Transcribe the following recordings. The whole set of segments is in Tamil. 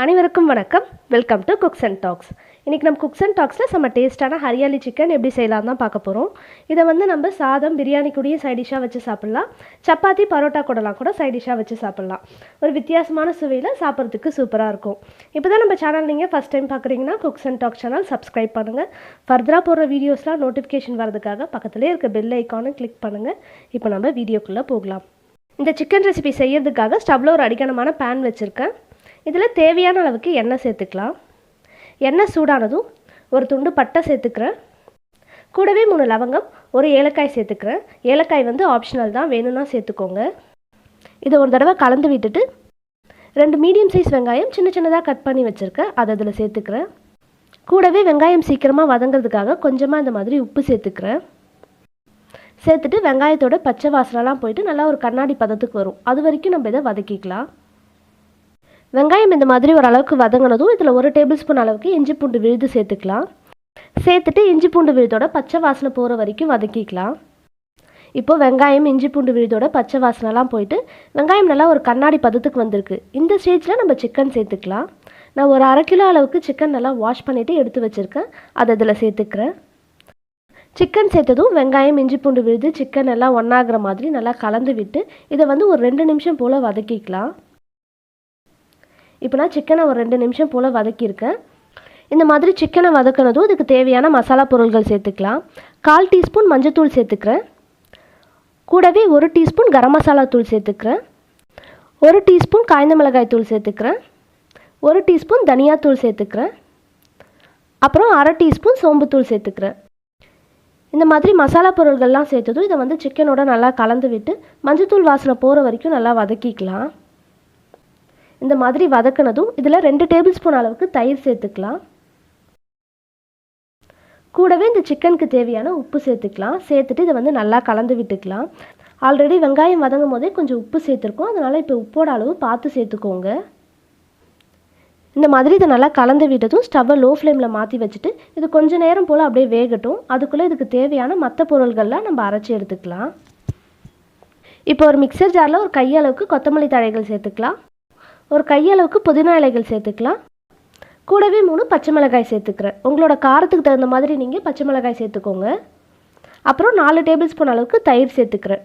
அனைவருக்கும் வணக்கம். Welcome to cooks and talks. இன்றைக்கி நம்ம குக்ஸ் அண்ட் டாக்ஸில் செம்ம டேஸ்ட்டான ஹரியாலி சிக்கன் எப்படி செய்யலாம் தான் பார்க்க போகிறோம். இதை நம்ம சாதம் பிரியாணி கூடயே சைடிஷாக வச்சு சாப்பிட்லாம். சப்பாத்தி பரோட்டா கூடலாம் கூட சைடிஷாக வச்சு சாப்பிட்லாம். ஒரு வித்தியாசமான சுவையில் சாப்பிட்றதுக்கு சூப்பராக இருக்கும். இப்போ தான் நம்ம சேனல் நீங்கள் ஃபஸ்ட் டைம் பார்க்குறீங்கன்னா cooks and talks channel subscribe பண்ணுங்கள். ஃபர்தராக போடுற வீடியோஸ்லாம் நோட்டிஃபிகேஷன் வரதுக்காக பக்கத்துலேயே இருக்க பெல் ஐக்கானை கிளிக் பண்ணுங்கள். இப்போ நம்ம வீடியோக்குள்ளே போகலாம். இந்த சிக்கன் ரெசிபி செய்யறதுக்காக ஸ்டவ்வில் ஒரு அடிக்கனமான பேன் வச்சுருக்கேன். இதில் தேவையான அளவுக்கு எண்ணெய் சேர்த்துக்கலாம். எண்ணெய் சூடானதும் ஒரு துண்டு பட்டை சேர்த்துக்கிறேன். கூடவே 3 லவங்கம், ஒரு ஏலக்காய் சேர்த்துக்கிறேன். ஏலக்காய் ஆப்ஷனல் தான், வேணும்னா சேர்த்துக்கோங்க. இதை ஒரு தடவை கலந்து விட்டுட்டு 2 மீடியம் சைஸ் வெங்காயம் சின்ன சின்னதாக கட் பண்ணி வச்சுருக்கேன், அதை அதில் சேர்த்துக்கிறேன். கூடவே வெங்காயம் சீக்கிரமாக வதங்கிறதுக்காக கொஞ்சமாக இந்த மாதிரி உப்பு சேர்த்துக்கிறேன். சேர்த்துட்டு வெங்காயத்தோட பச்சை வாசனைலாம் போயிட்டு நல்லா ஒரு கண்ணாடி பதத்துக்கு வரும், அது வரைக்கும் நம்ம இதை வதக்கிக்கலாம். வெங்காயம் இந்த மாதிரி ஓரளவுக்கு வதங்கினதும் இதில் 1 டேபிள் ஸ்பூன் அளவுக்கு இஞ்சி பூண்டு விழுது சேர்த்துக்கலாம். சேர்த்துட்டு இஞ்சி பூண்டு விழுதோட பச்சை வாசனை போகிற வரைக்கும் வதக்கிக்கலாம். இப்போது வெங்காயம் இஞ்சி பூண்டு விழுதோட பச்சை வாசனைலாம் போயிட்டு வெங்காயம் நல்லா ஒரு கண்ணாடி பதத்துக்கு வந்திருக்கு. இந்த ஸ்டேஜில் நம்ம சிக்கன் சேர்த்துக்கலாம். நான் ஒரு 1/2 கிலோ அளவுக்கு சிக்கன் நல்லா வாஷ் பண்ணிவிட்டு எடுத்து வச்சுருக்கேன், அதை இதில் சேர்த்துக்கிறேன். சிக்கன் சேர்த்ததும் வெங்காயம் இஞ்சி பூண்டு விழுது சிக்கன் எல்லாம் ஒன்றாகிற மாதிரி நல்லா கலந்து விட்டு இதை ஒரு 2 நிமிஷம் போல் வதக்கிக்கலாம். இப்போ நான் சிக்கனை ஒரு 2 நிமிஷம் போல் வதக்கியிருக்கேன். இந்த மாதிரி சிக்கனை வதக்கினதும் இதுக்கு தேவையான மசாலா பொருட்கள் சேர்த்துக்கலாம். 1/4 டீஸ்பூன் மஞ்சத்தூள் சேர்த்துக்கிறேன். கூடவே 1 டீஸ்பூன் கரம் மசாலா தூள் சேர்த்துக்கிறேன். 1 டீஸ்பூன் காய்ந்த மிளகாய் தூள் சேர்த்துக்கிறேன். 1 டீஸ்பூன் தனியாத்தூள் சேர்த்துக்கிறேன். அப்புறம் 1/2 டீஸ்பூன் சோம்புத்தூள் சேர்த்துக்கிறேன். இந்த மாதிரி மசாலா பொருட்கள்லாம் சேர்த்ததும் இதை சிக்கனோட நல்லா கலந்து விட்டு மஞ்சத்தூள் வாசனை போகிற வரைக்கும் நல்லா வதக்கிக்கலாம். இந்த மாதிரி வதக்கினதும் இதில் 2 டேபிள் ஸ்பூன் அளவுக்கு தயிர் சேர்த்துக்கலாம். கூடவே இந்த சிக்கனுக்கு தேவையான உப்பு சேர்த்துக்கலாம். சேர்த்துட்டு இதை நல்லா கலந்து விட்டுக்கலாம். ஆல்ரெடி வெங்காயம் வதங்கும் போதே கொஞ்சம் உப்பு சேர்த்துருக்கோம், அதனால் இப்போ உப்போட அளவு பார்த்து சேர்த்துக்கோங்க. இந்த மாதிரி இதை நல்லா கலந்து விட்டதும் ஸ்டவ்வை லோ ஃப்ளேமில் மாற்றி வச்சுட்டு இது கொஞ்சம் நேரம் போல் அப்படியே வேகட்டும். அதுக்குள்ளே இதுக்கு தேவையான மற்ற பொருள்கள்லாம் நம்ம அரைச்சி எடுத்துக்கலாம். இப்போ ஒரு மிக்சர் ஜாரில் ஒரு கையளவுக்கு கொத்தமல்லி தழைகள் சேர்த்துக்கலாம். ஒரு கையளவுக்கு புதினா இலைகள் சேர்த்துக்கலாம். கூடவே 3 பச்சை மிளகாய் சேர்த்துக்கிறேன். உங்களோட காரத்துக்கு தகுந்த மாதிரி நீங்கள் பச்சை மிளகாய் சேர்த்துக்கோங்க. அப்புறம் 4 டேபிள் ஸ்பூன் அளவுக்கு தயிர் சேர்த்துக்கிறேன்.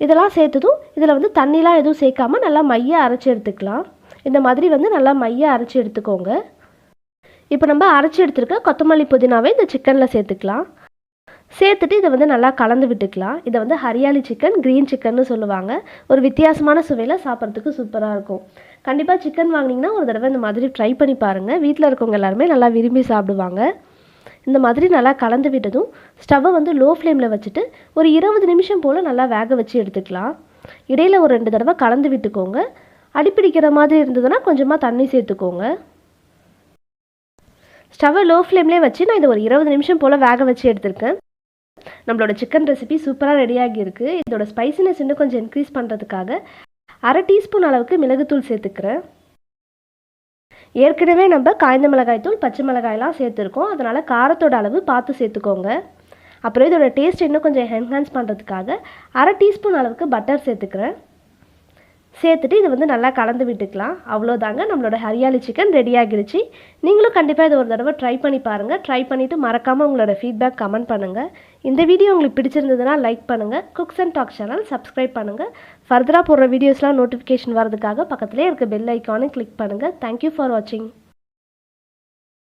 இதெல்லாம் சேர்த்ததும் இதில் தண்ணிலாம் எதுவும் சேர்க்காமல் நல்லா மைய அரைச்சி எடுத்துக்கலாம். இந்த மாதிரி நல்லா மைய அரைச்சி எடுத்துக்கோங்க. இப்போ நம்ம அரைச்சி எடுத்துருக்க கொத்தமல்லி புதினாவை இந்த சிக்கனில் சேர்த்துக்கலாம். சேர்த்துட்டு இதை நல்லா கலந்து விட்டுக்கலாம். இதை ஹரியாலி சிக்கன், க்ரீன் சிக்கன்னு சொல்லுவாங்க. ஒரு வித்தியாசமான சுவையில் சாப்பிட்றதுக்கு சூப்பராக இருக்கும். கண்டிப்பாக சிக்கன் வாங்கினீங்கன்னா ஒரு தடவை இந்த மாதிரி ட்ரை பண்ணி பாருங்கள். வீட்டில் இருக்கவங்க எல்லாருமே நல்லா விரும்பி சாப்பிடுவாங்க. இந்த மாதிரி நல்லா கலந்து விட்டதும் ஸ்டவ்வை லோ ஃப்ளேமில் வச்சுட்டு ஒரு 20 நிமிஷம் போல் நல்லா வேக வச்சு எடுத்துக்கலாம். இடையில் ஒரு 2 தடவை கலந்து விட்டுக்கோங்க. அடிப்பிடிக்கிற மாதிரி இருந்ததுன்னா கொஞ்சமாக தண்ணி சேர்த்துக்கோங்க. ஸ்டவ்வை லோ ஃப்ளேம்லேயே வச்சு நான் இதை ஒரு 20 நிமிஷம் போல் வேக வச்சு எடுத்திருக்கேன். நம்மளோட சிக்கன் ரெசிபி சூப்பராக ரெடியாகி இருக்குது. இதோட ஸ்பைசினஸ் இன்னும் கொஞ்சம் இன்க்ரீஸ் பண்ணுறதுக்காக 1/2 டீஸ்பூன் அளவுக்கு மிளகுத்தூள் சேர்த்துக்கிறேன். ஏற்கனவே நம்ம காய்ந்த மிளகாய் தூள், பச்சை மிளகாயெல்லாம் சேர்த்துருக்கோம், அதனால் காரத்தோட அளவு பார்த்து சேர்த்துக்கோங்க. அப்புறம் இதோட டேஸ்ட் இன்னும் கொஞ்சம் என்ஹான்ஸ் பண்ணுறதுக்காக 1/2 டீஸ்பூன் அளவுக்கு பட்டர் சேர்த்துக்கிறேன். சேர்த்துட்டு இதை நல்லா கலந்து விட்டுக்கலாம். அவ்வளோதாங்க, நம்மளோட ஹரியாலி சிக்கன் ரெடி ஆகிடுச்சு. நீங்களும் கண்டிப்பாக இதை ஒரு தடவை ட்ரை பண்ணி பாருங்கள். ட்ரை பண்ணிவிட்டு மறக்காமல் உங்களோட ஃபீட்பேக் கமெண்ட் பண்ணுங்கள். இந்த வீடியோ உங்களுக்கு பிடிச்சிருந்ததுன்னா லைக் பண்ணுங்கள். Cooks and talks channel subscribe பண்ணுங்கள். ஃபர்தராக போடுற வீடியோஸ்லாம் நோட்டிஃபிகேஷன் வரதுக்காக பக்கத்துலேயே இருக்க பெல் ஐக்கானை கிளிக் பண்ணுங்கள். தேங்க்யூ ஃபார் வாட்சிங்.